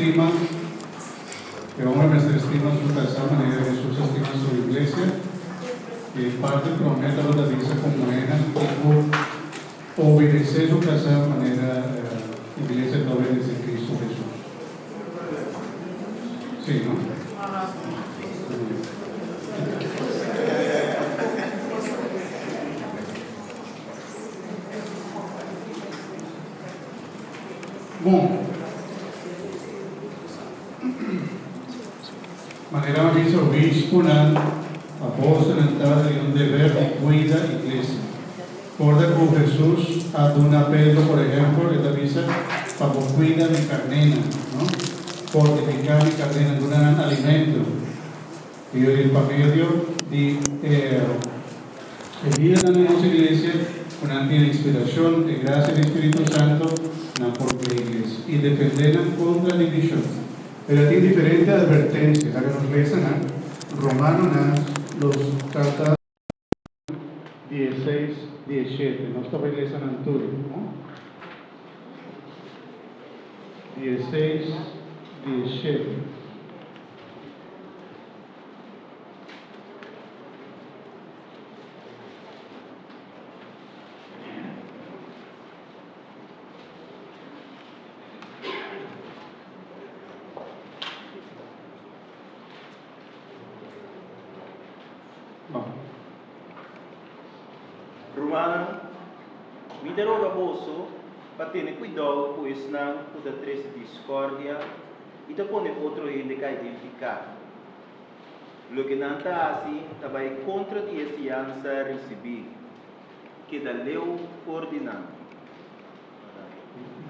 estima, el hombre nuestra estima su casa, manera Jesús estima su iglesia, y parte promete lo que dice como era, como obedecer su casa, manera iglesia que obedece Cristo Jesús. Sí, ¿no? Bom, manera más dice obispo, apóstol, de un deber de cuida iglesia. Recuerda con Jesús a Don Pedro, por ejemplo, él avisa, para cuida mi carnena, ¿no? Fortificar mi carnena, un alimento. Y el papello de vida en nuestra iglesia, una tiene inspiración de gracia del Espíritu Santo, na propia iglesia, y defender contra la división. Pero tiene diferentes advertencias, que nos lesan Romanos, los cartas 16, 17, no estaba lesan Anturio, ¿no? 16, 17. Romano, mi darò raposo, para tener cuidado, pues não pueda trazer discórdia e te pone outro gente que identificar. Lo que não está assim, também contra a fiança receber, que da leu ordenado.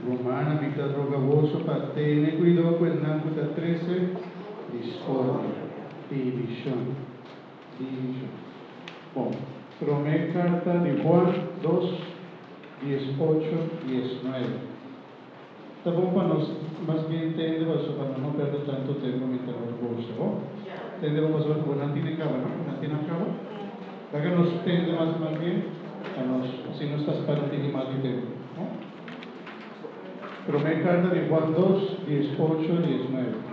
Romana, vita drogoso, para tener cuidado, pues no pueda 13, discordia, división. Bom, primeira carta de Juan 2, 18, 19. Está bom para nós, mas bem entender, para não perder tanto tempo mientras vos gosto, bom? Entendemos mais ou não tiene acaba, não? Não tiene acaba? Para que nos entende mais bem, a nós, assim não está para ter mais de tempo, bom? Primeira carta de Juan 2, 18, 19.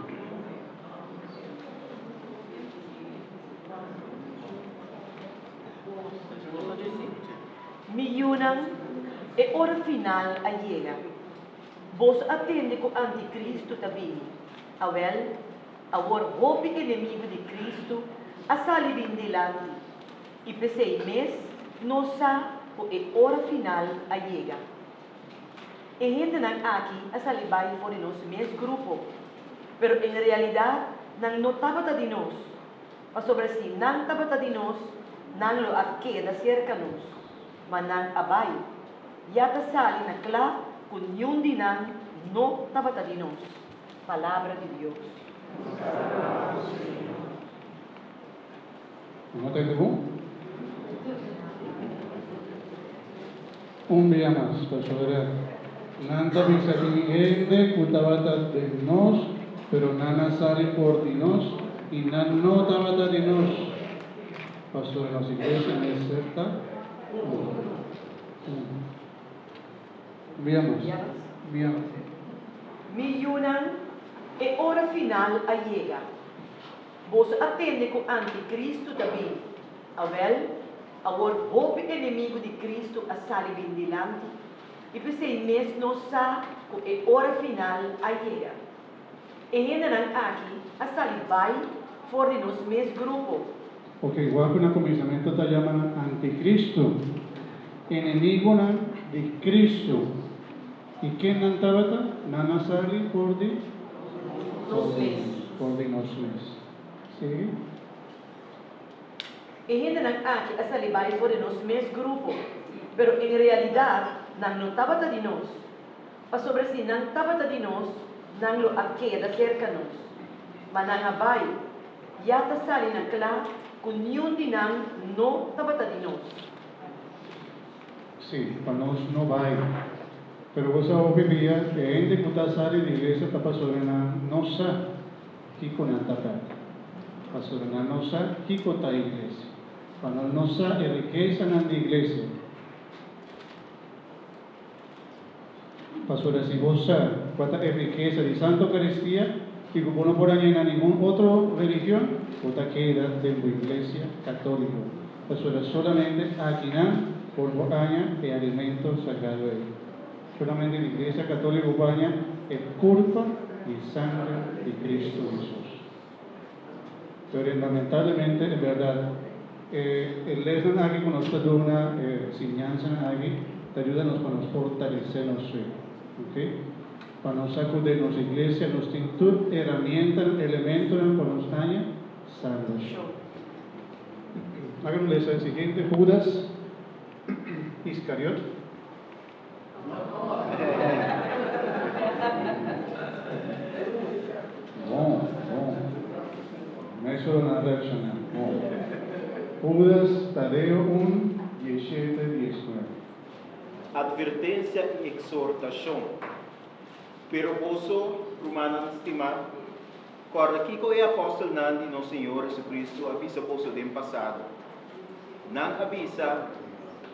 Millonan e hora final a llega. Vos atende com anticristo também. Awel, agora hope inimigo de Cristo, a sali vindelante. E pensei mês, não sa o e hora final a llega. E gente não aqui a sali vai for nosso mês grupo. Pero em realidade, não notava de nós. Mas sobre si, não estava de nós, não lo aqui da cerca nós. Manang abay, yata sali na kla, kunyong dinang no tabatadinos. Palabra de Dios. ¿No te digo? Un día más, pastor. Nanta bisagingende kutabata de nos, pero nana sali por dinos y nan no tabata de nos. Pastor, en las iglesias es cierta. Veamos. Millonan e hora final a llega. Vos atende com anticristo também. Awel, agora hope inimigo de Cristo a sali vindelante. E pensei mês não sa com e hora final a llega. E ainda não aqui a sali vai for de nos mês grupo. Porque igual que un comisionamiento te llaman anticristo, enemigo de Cristo. ¿Y quién nantabata? Nana sali por di Nos mês. Por di nos mes. ¿Sí? E ainda não aqui a sali vai for de nos mês grupo. Pero em realidade, não notava de nós. Mas sobre si não estava de nós, não lo aqui da cerca nós. Mas não vai, yata sali na clá, kunyon dinang no tabatadinos. Sí, para nos no va. Pero vos sabés que en deputada sale de iglesia está pasando no sa kiko na tapat. Pasando no sa kiko ta iglesia. Cuando no sa riqueza na iglesia. Pastora, si vos sabes cuánta es riqueza de Santa Eucaristía, y como no por añadir a ninguna otra religión, otra queda de la Iglesia Católica. Pastora, solamente aquí por año el alimento sagrado de él. Solamente la Iglesia Católica por año es cuerpo y sangre de Cristo Jesús. Pero lamentablemente, en verdad, el lesson aquí con nosotros de una enseñanza aquí, te ayuda a nos fortalecernos, ¿ok? Para nos sacudir nuestra iglesia, nos tiene toda herramienta, elemento para nos daña, salvación. Háganle el siguiente, Judas Iscariot. No. Me hizo una versión. Judas Tadeo 1, 17, 19. Advertência e exortação. Pero vosso, Romanos estimado, corda que o apóstolo Nandi, nosso Senhor Jesus avisa vosso do passado. Nan avisa,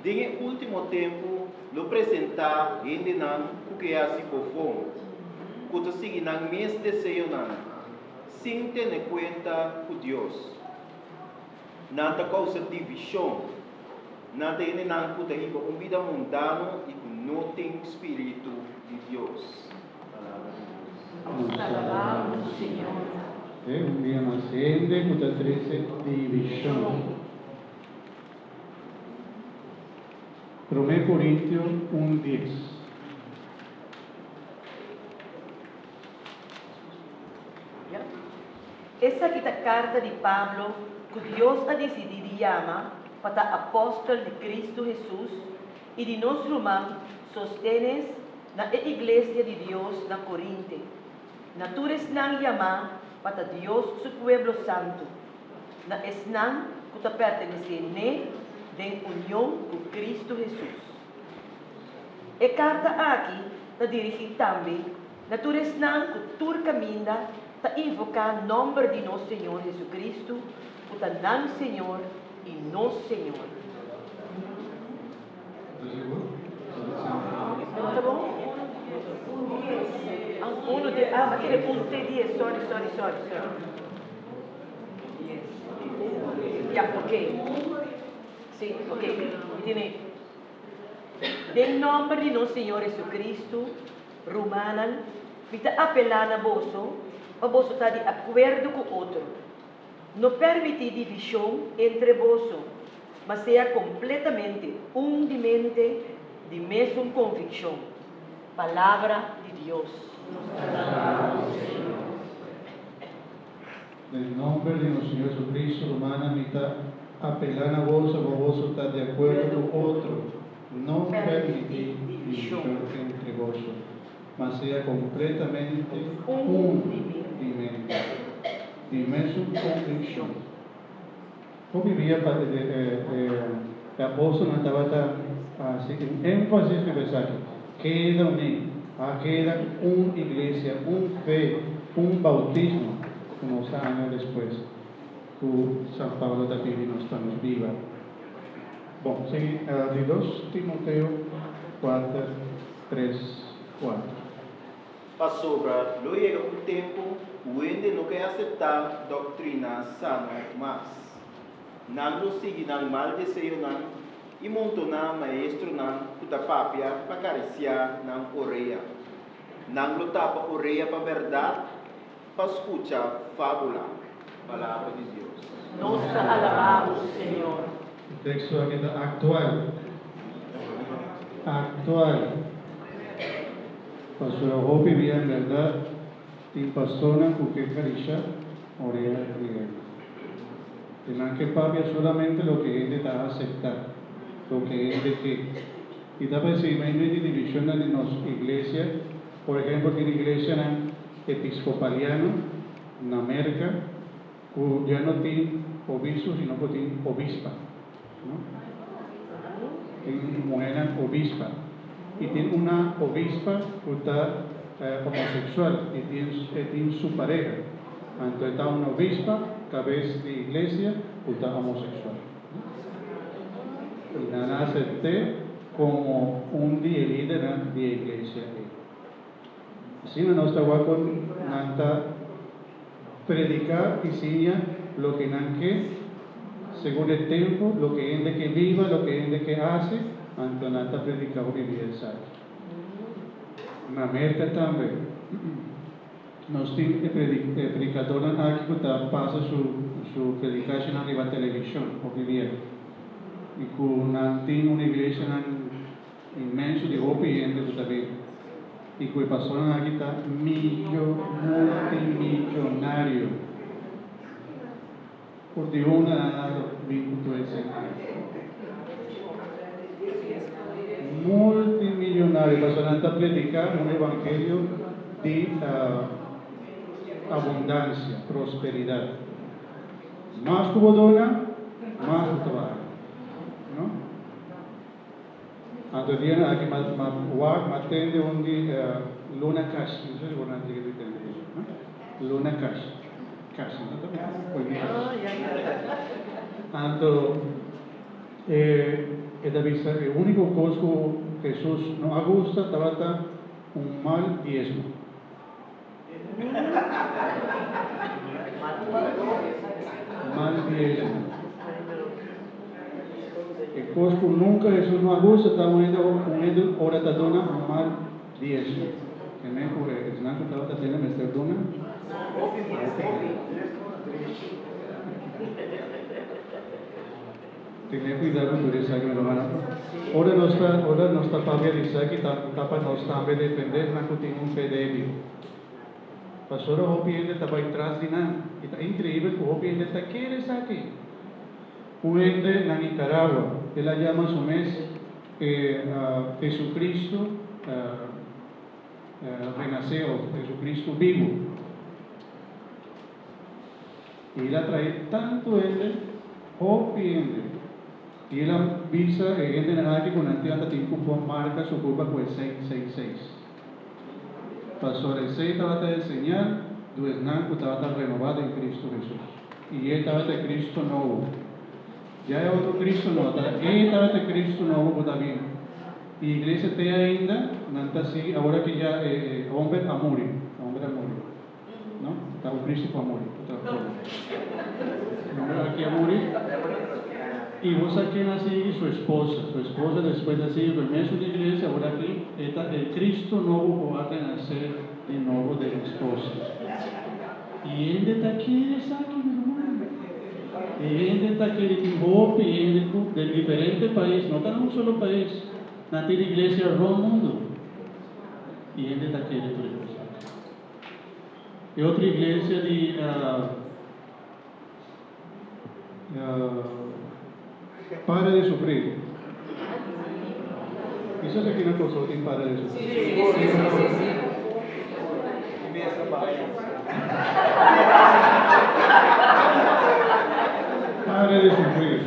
em último tempo, lo presentar gente nan o que é se conforme. Quando sigue nan mes desejo nan, sem ter em conta com Deus. Nada causa divisão. Nada é nan que tem vida mundano e que não tem espírito de Deus. Nos alabamos, Señor. Un día más, gente, puta 13, división. 1 Corintios 1:10. Essa aqui a carta de Pablo, que Deus a decidido chama para apóstolo de Cristo Jesus e de nosso irmão sostenes na igreja de Deus na Corinte. Natures nang chama para Deus su pueblo santo. Na esnang que ta pertenece ne de união com Cristo Jesus. E carta aqui ta dirigir também natures nang que tur caminda ta invocar o nome de nosso Senhor Jesus Cristo, o ta nan Senhor e nosso Senhor. Tá bom? Aquele ponto T10, sorry. Yeah, ok. Sim, ok. Tiene. Em nome de nosso Senhor Jesus Cristo, Romanan, vita apelar a vosso está de acordo com o outro. Não permite divisão entre vosso, mas seja completamente um de mente, de mesma convicção. Palavra de Deus. En nombre de nuestro Señor Jesucristo, hermana, mitad, apelar a vos está de acuerdo con otro. No permitir división entre vos, mas sea completamente un de mesma convicción. Como vivía el apóstol estaba así, en énfasis en mensaje, queda una iglesia, un fe, un bautismo, unos años después, que San Pablo también nos estamos viva. Bom, sí, de 2 Timoteo 4, 3, 4. Pastora, lo llega un tiempo onde não quer aceitar doutrina sana mais. Não lo sigue não mal desejo não e montou não maestro não puta papia para cariciar não orelha. Não lo tapa orelha para verdade, para escuchar fábula. Palavra de Deus. Nos alabamos, Senhor. El texto aquí está actual. Pastor Hopi vivía en verdad y pastora que carisha orea riega. El que papia solamente lo que es de aceptar, lo que es de que. Y también si hay división en las iglesias, por ejemplo, en la iglesia episcopaliana, en América, que ya no tiene obispo, sino que tiene obispa. Tiene mujer obispa. Y tiene una obispa que está homosexual y tiene su pareja. Entonces está una obispa, cabeza de iglesia, que está homosexual. Y nada acepté como un líder de iglesia. Así no está guapo, nanta predicar y enseña lo que nanque, según el tiempo, lo que ende que viva, lo que ende que hace, anto nanta predicar o vivir el sal. En América también, nos tiene predicador aquí que pasa su predicación arriba a televisión, o vivir. Y con una iglesia inmenso de hopi y gente también. Y que pasó aquí está multimillonario. Por de una vínculo ese. Multimillonario. Pasó a predicar un evangelio de abundancia, prosperidad. Más como dona, más trabajo. ¿No? Antes día aquí matende Luna Cash, no sé si van a entender eso, Luna Cash, ¿no también? Anto, el único cosa que Jesús no gusta estaba un mal diezmo. Mal diezmo. El cosco nunca Jesús no gusta, está uniendo ahora te dona un mal diezmo. Que me ocurre, es nada que estaba teniendo Mr. Dona. Tener cuidado con eso, que me lo van a. Ahora no está para ver eso, que está para no estar para defender, no que tiene un fe débil. Pastor, o hopi está para atrás de nada. Está increíble que o hopi está quiere aquí. Un ente en Nicaragua, él la llama su mes Jesucristo renaceo, Jesucristo vivo. Y él atrae tanto ente, hopi ente. Y él avisa ente en el con antiguamente tiempo marca su culpa con el 666. Pasó el 6 estaba de señal, Duesnanco estaba renovado en Cristo Jesús. Y él estaba de Cristo nuevo. Ya hay otro Cristo nuevo, él estaba de Cristo nuevo también. Y la iglesia te ainda, nanta así, ahora que ya hombre a morir, ¿no? Está un Cristo para morir, hombre aquí a morir. Y vos aquí nací su esposa después de así, el mes de la iglesia, ahora aquí, el Cristo nuevo va a nacer de nuevo de la esposa. Y él está aquí, mi hermano. Y él está aquí de diferentes países, no está en un solo país, nace la iglesia en todo el mundo. Y él está aquí de otra iglesia. Y otra iglesia de para de sufrir. Eso es aquí una cosa, para de sufrir. Sí. Para de sufrir.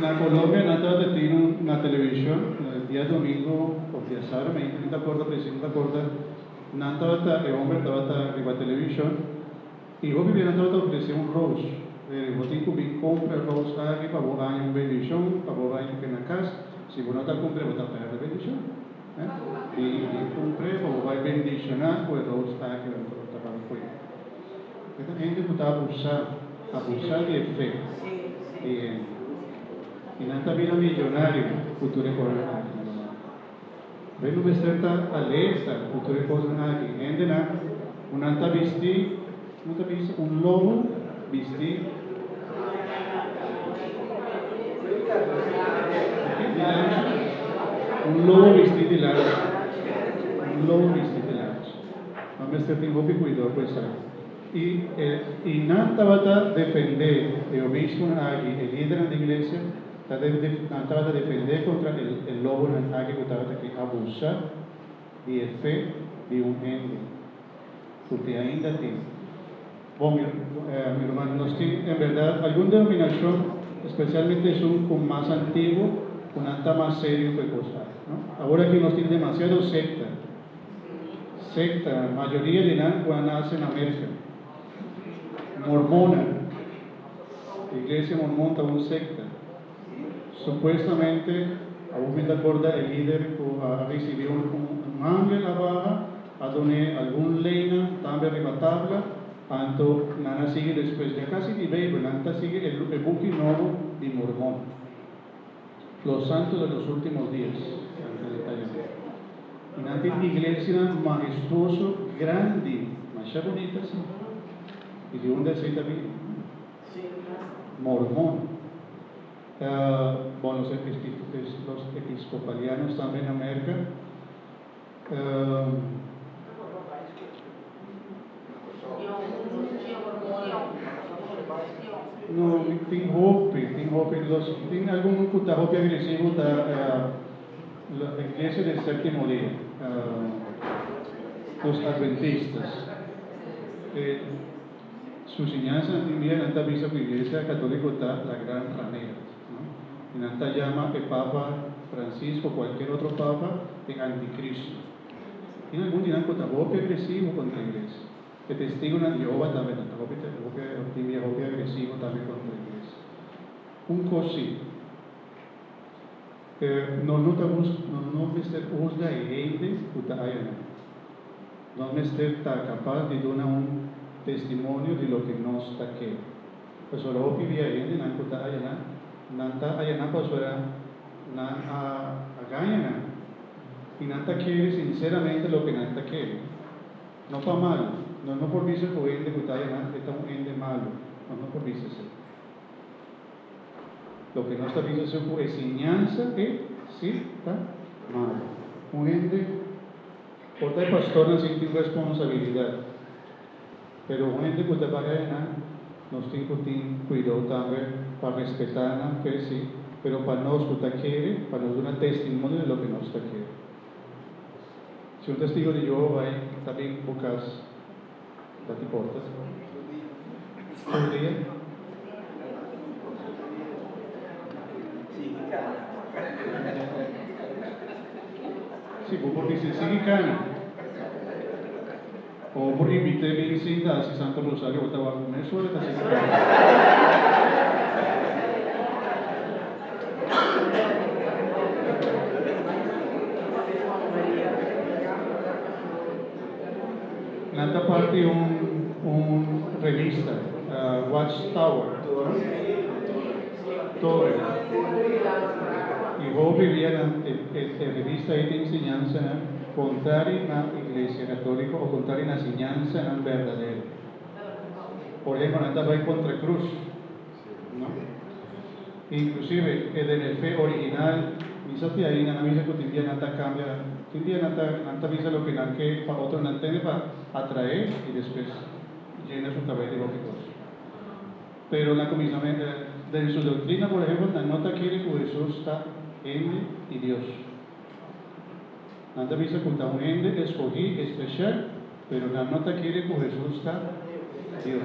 En Colombia, nada tiene una televisión, el día domingo, o día sábado, me acuerdo, nada el hombre estaba en la televisión, y yo vivía en todo ofrecía un rose. Vos tenés que comprar rose aquí para vos dar una bendición, para vos dar en la casa. Si vos no te compras, vos te pagas la bendición. Y compré para vos bendicionar, pues rose aquí, vos te pagas fuera. Esta gente estaba abusar de fe. Y nada vida millonario, futuro económico. Ven una cierta alerta, futuro económico. Gente na, unanta visti, un lobo visti. Un lobo vestido de lancha. Vamos a estar tiempo que cuidado pues. Y nada va a defender, el obispo aquí, el líder de la iglesia, nada va a defender contra el lobo aquí que estaba aquí, abusar de fe de un ente. Porque ainda tiene. Bueno, mi hermano, en verdad, alguna denominación, especialmente son con más antiguo, con anta más serio que cosas, ¿no? Ahora que nos tiene demasiado secta, mayoría de nada nace en América. Mormona, la iglesia mormona es una secta. supuestamente, aún me acuerdo el líder recibió un ángel abajo, a donde algún leina también rematable, tanto nada sigue después, ya casi ni veo, nada sigue el buque nuevo de Mormón, los santos de los últimos días, y nada iglesia majestuoso, grande, más bonita, sí, y de dónde se también, Mormón. Bueno, los episcopalianos también en América. No, tengo hope, tengo algún hope agresivo la iglesia del séptimo día, los adventistas. Su enseñanza también anta visa la iglesia católica está la gran ramera, ¿no? Y anta llama el Papa Francisco, cualquier otro Papa, de anticristo. Tiene algún dinamismo hope agresivo contra la iglesia. El testigo de Jehová también, hope agresivo también contra la iglesia. Un così, no me juzga y gente, no me está capaz de dar un testimonio de lo que no está aquí. Pues solo hope via gente, no está allá, nanta allá, pues ahora, agaya, y nanta quiere sinceramente lo que nanta quiere. No para mal, no por vicio que gente que está allá, está un ente malo, no por vicio. Lo que no está viendo es enseñanza que sí está mal. Un ente, por el pastor no siente responsabilidad, pero un ente que está para allá, nos tiene que tener cuidado también para respetar, que sí, pero para nos que quiere, para nos dar un testimonio de lo que nos está quiere. Si un testigo de Jehová también buscas, date portas. Un día. Sí, porque dice, sigue cana. O por invité visita a Santo Rosario, o estaba con eso, ahora está sigue En esta parte un revista, Watchtower, Torre. Y vos vivías en revista de enseñanza contraria a la iglesia católica o contraria a la enseñanza verdadera. Por ejemplo, anda va contra cruz, ¿no? Inclusive el fe original, misa ahí en la misa cotidiana anda cambia, anda misa lo que para otro no entiende para atraer y después llena su cabeza de cosas. Pero la comisión de su doctrina, por ejemplo, la nota quiere que Jesús está en y Dios. Nada dice que un ende escogí especial, pero la nota quiere que Jesús está Dios.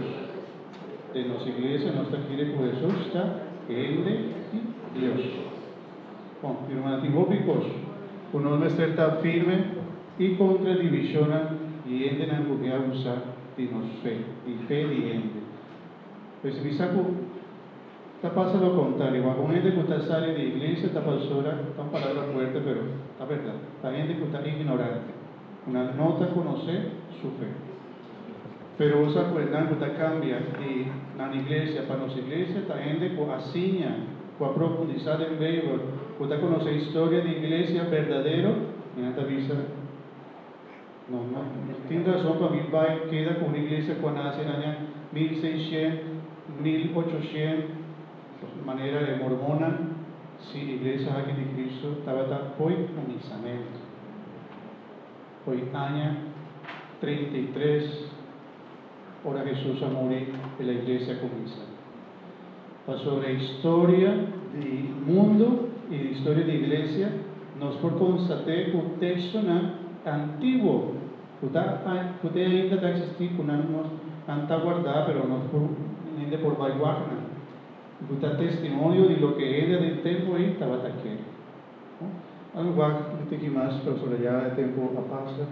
De nuestra iglesia, nota quiere que Jesús está ende y Dios. Bueno, afirmativo picos, uno no está firme y contra división y ende en algo que abusa de nos fe, y fe y ende. Pues mi saco, está pasando lo contrario, va con gente que está sale de iglesia, está pasora, está una palabra fuerte, pero la verdad, la gente que está ignorante, una nota conocer su fe. Pero esa cuestión que está cambia de la iglesia para nuestra iglesia, la gente que asigna, que profundizar en ello, que está conocer historia de iglesia verdadero, en esta visa, no tiene razón para mí, queda con una iglesia que nace en el año 1600, 1800, manera de mormona, si la iglesia aquí de Cristo estaba hoy comenzamiento. Hoy año 33, ahora Jesús a morir y la iglesia comienza. Sobre la historia del mundo y la historia de la iglesia, nos por constatar que el texto antiguo, que ainda está existindo, no está guardado, pero no ainda por valguarda. Está testimonio de lo que era del tiempo ahí estaba aquí. Algo que más, pero sobre ya el tiempo pasa.